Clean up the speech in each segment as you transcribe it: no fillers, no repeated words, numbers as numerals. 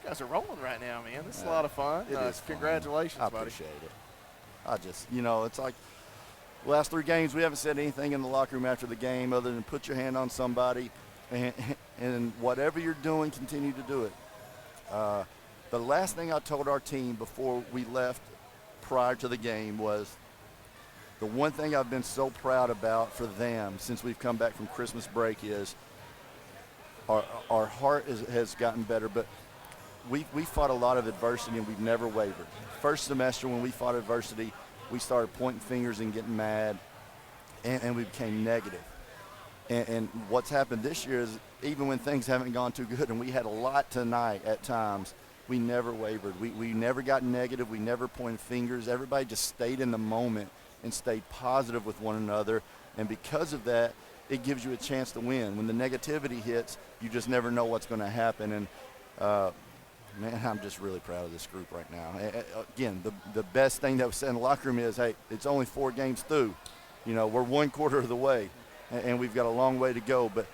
guys are rolling right now, man. This is a lot of fun. It is congratulations, fun. I buddy. appreciate it. I just, it's like the last 3 games we haven't said anything in the locker room after the game other than put your hand on somebody and whatever you're doing, continue to do it. The last thing I told our team before we left prior to the game was the one thing I've been so proud about for them since we've come back from Christmas break is our heart has gotten better, but we fought a lot of adversity and we've never wavered. First semester when we fought adversity, we started pointing fingers and getting mad, and we became negative. And what's happened this year is even when things haven't gone too good, and we had a lot tonight at times, we never wavered. We never got negative. We never pointed fingers. Everybody just stayed in the moment and stayed positive with one another. And because of that, it gives you a chance to win. When the negativity hits, you just never know what's going to happen. And, man, I'm just really proud of this group right now. Again, the best thing that was said in the locker room is, hey, it's only 4 games through. We're 1/4 of the way, and we've got a long way to go. But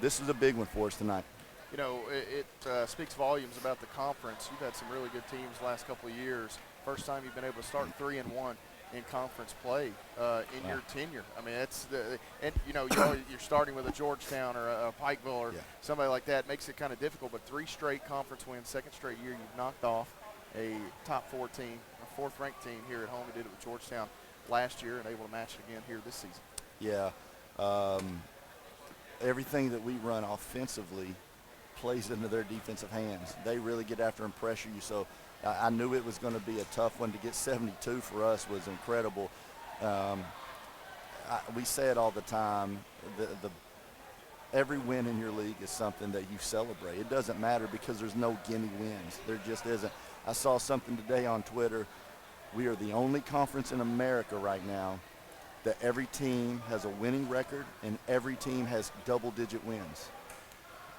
this is a big one for us tonight. It speaks volumes about the conference. You've had some really good teams the last couple of years. First time you've been able to start 3-1 in conference play in your tenure. I mean, you're starting with a Georgetown or a Pikeville or somebody like that. It makes it kind of difficult, but 3 straight conference wins, second straight year you've knocked off a top 4 team, a 4th-ranked team here at home. You did it with Georgetown last year and able to match it again here this season. Yeah. Everything that we run offensively plays into their defensive hands. They really get after and pressure you. So I knew it was going to be a tough one. To get 72 for us was incredible. We say it all the time. Every win in your league is something that you celebrate. It doesn't matter because there's no gimme wins. There just isn't. I saw something today on Twitter. We are the only conference in America right now that every team has a winning record and every team has double-digit wins.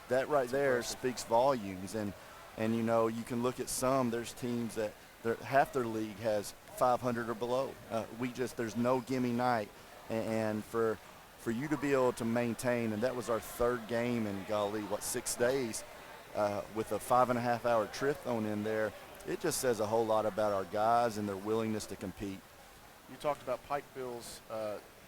That right there speaks volumes. And you can look at there's teams that half their league has 500 or below. There's no gimme night. And for you to be able to maintain, and that was our 3rd game in, 6 days with a 5.5-hour trip thrown in there, it just says a whole lot about our guys and their willingness to compete. You talked about Pikeville's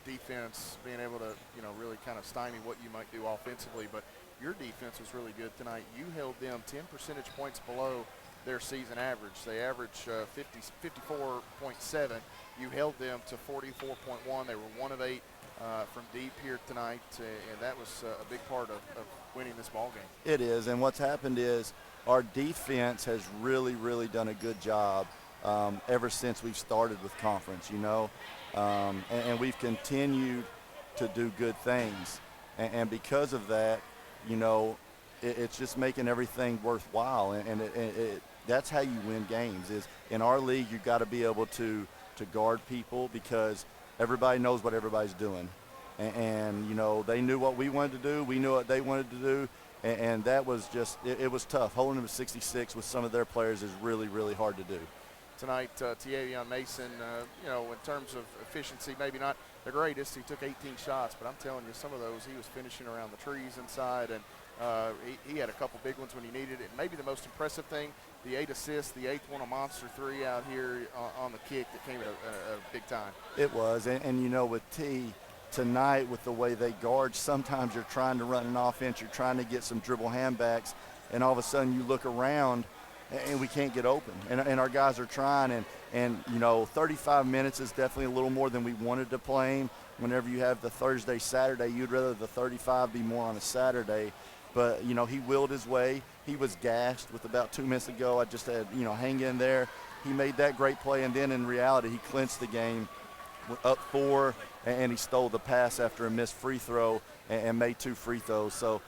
defense being able to, really kind of stymie what you might do offensively, but your defense was really good tonight. You held them 10 percentage points below their season average. They averaged 54.7. You held them to 44.1. They were 1 of 8 from deep here tonight, and that was a big part of winning this ball game. It is, and what's happened is our defense has really, really done a good job ever since we've started with conference, and we've continued to do good things. And because of that, it's just making everything worthwhile. And that's how you win games is in our league, you've got to be able to guard people because everybody knows what everybody's doing. And they knew what we wanted to do. We knew what they wanted to do. And that was just, it was tough. Holding them to 66 with some of their players is really, really hard to do. Tonight, Tiavion Mason, in terms of efficiency, maybe not the greatest. He took 18 shots, but I'm telling you, some of those he was finishing around the trees inside, and he had a couple big ones when he needed it. And maybe the most impressive thing, the 8 assists, the 8th one, a monster 3 out here on the kick that came at a big time. It was, and with T, tonight with the way they guard, sometimes you're trying to run an offense, you're trying to get some dribble handbacks, and all of a sudden you look around, and we can't get open. And our guys are trying, and 35 minutes is definitely a little more than we wanted to play him. Whenever you have the Thursday, Saturday, you'd rather the 35 be more on a Saturday. But, he willed his way. He was gashed with about 2 minutes to go. I just had, hang in there. He made that great play, and then in reality, he clinched the game up 4, and he stole the pass after a missed free throw and made 2 free throws. So,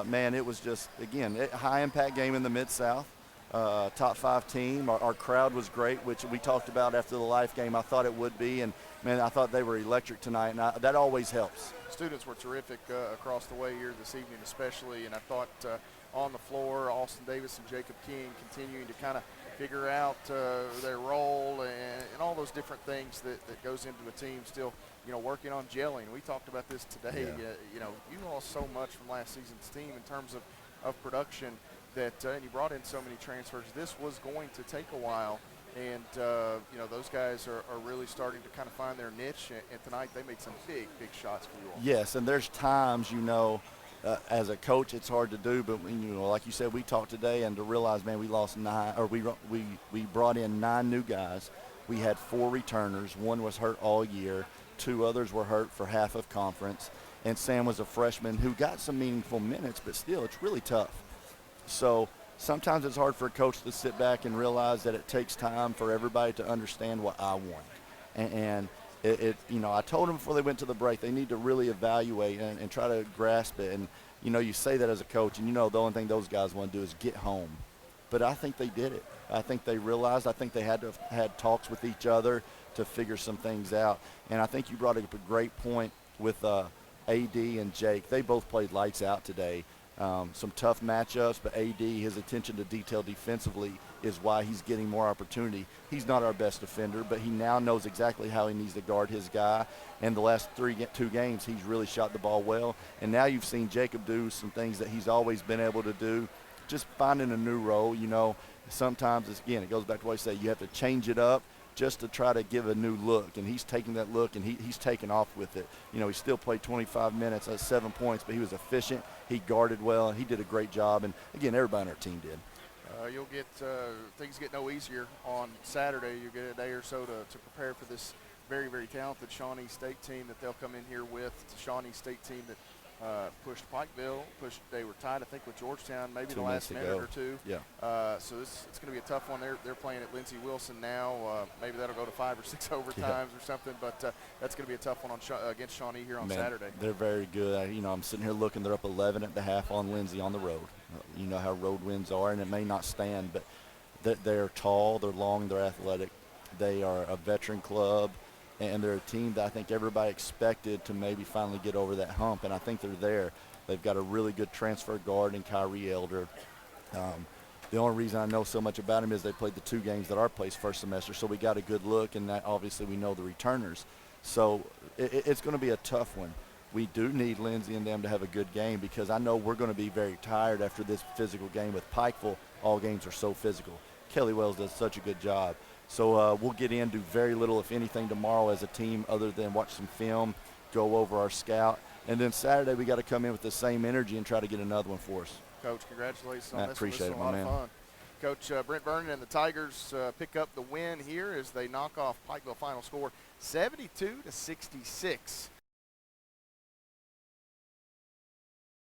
man, it was just, again, a high-impact game in the Mid-South. Top 5 team. Our crowd was great, which we talked about after the Life game. I thought it would be, and man, I thought they were electric tonight, and that always helps. Students were terrific across the way here this evening especially, and I thought on the floor, Austin Davis and Jacob King continuing to kind of figure out their role and all those different things that goes into a team still, working on gelling. We talked about this today. Yeah. You lost so much from last season's team in terms of production. that, and you brought in so many transfers, this was going to take a while. And, those guys are really starting to kind of find their niche. And tonight they made some big shots for you all. Yes, and there's times, as a coach, it's hard to do. But, like you said, we talked today, and to realize, man, we lost 9, or we brought in 9 new guys. We had 4 returners. 1 was hurt all year. 2 others were hurt for half of conference. And Sam was a freshman who got some meaningful minutes, but still, it's really tough. So sometimes it's hard for a coach to sit back and realize that it takes time for everybody to understand what I want. And I told them before they went to the break, they need to really evaluate and try to grasp it. And, you say that as a coach, and the only thing those guys want to do is get home. But I think they did it. I think they realized. I think they had to have had talks with each other to figure some things out. And I think you brought up a great point with AD and Jake. They both played lights out today. Some tough matchups, but AD, his attention to detail defensively is why he's getting more opportunity. He's not our best defender, but he now knows exactly how he needs to guard his guy. And the last 2 games, he's really shot the ball well. And now you've seen Jacob do some things that he's always been able to do, just finding a new role. Sometimes, it goes back to what I say, you have to change it up just to try to give a new look, and he's taking that look, and he's taking off with it. He still played 25 minutes at 7 points, but he was efficient. He guarded well, and he did a great job. And, again, everybody on our team did. You'll get things get no easier on Saturday. You'll get a day or so to prepare for this very talented Shawnee State team that they'll come in here with. It's a Shawnee State team that pushed Pikeville. They were tied, I think, with Georgetown maybe the last minute or 2. Yeah. So it's going to be a tough one. They're playing at Lindsey Wilson now. Maybe that'll go to 5 or 6 overtimes or something. But that's going to be a tough one against Shawnee here on Saturday. They're very good. I'm sitting here looking. They're up 11 at the half on Lindsey on the road. You know how road wins are, and it may not stand, but they're tall, they're long, they're athletic. They are a veteran club. And they're a team that I think everybody expected to maybe finally get over that hump, and I think they're there. They've got a really good transfer guard in Kyrie Elder. The only reason I know so much about him is they played the 2 games that our place first semester, so we got a good look, and that obviously we know the returners. So it's going to be a tough one. We do need Lindsey and them to have a good game because I know we're going to be very tired after this physical game with Pikeville. All games are so physical. Kelly Wells does such a good job. So we'll get in, do very little, if anything, tomorrow as a team other than watch some film, go over our scout. And then Saturday we got to come in with the same energy and try to get another one for us. Coach, congratulations on I this. appreciate This it, was a my lot man. of fun. Coach Brent Vernon and the Tigers pick up the win here as they knock off Pikeville. Final score 72-66.